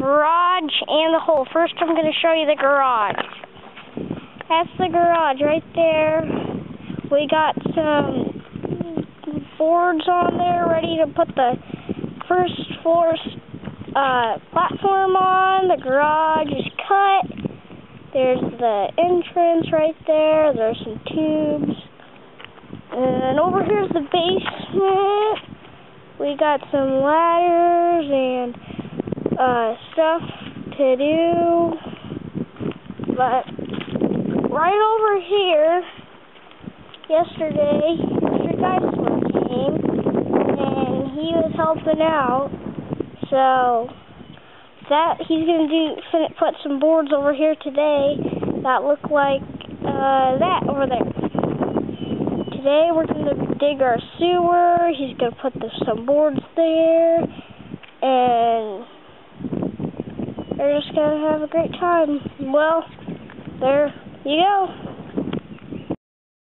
garage and the hole. First, I'm going to show you the garage. That's the garage right there. We got some boards on there ready to put the first floor platform on. The garage is cut. There's the entrance right there. There's some tubes. And over here's the basement. We got some ladders and stuff to do. But right over here, yesterday, Mr. Geisler came and he was helping out. So he's gonna put some boards over here today that look like that over there. Today we're going to dig our sewer. He's going to put some boards there, and they're just going to have a great time. Well, there you go.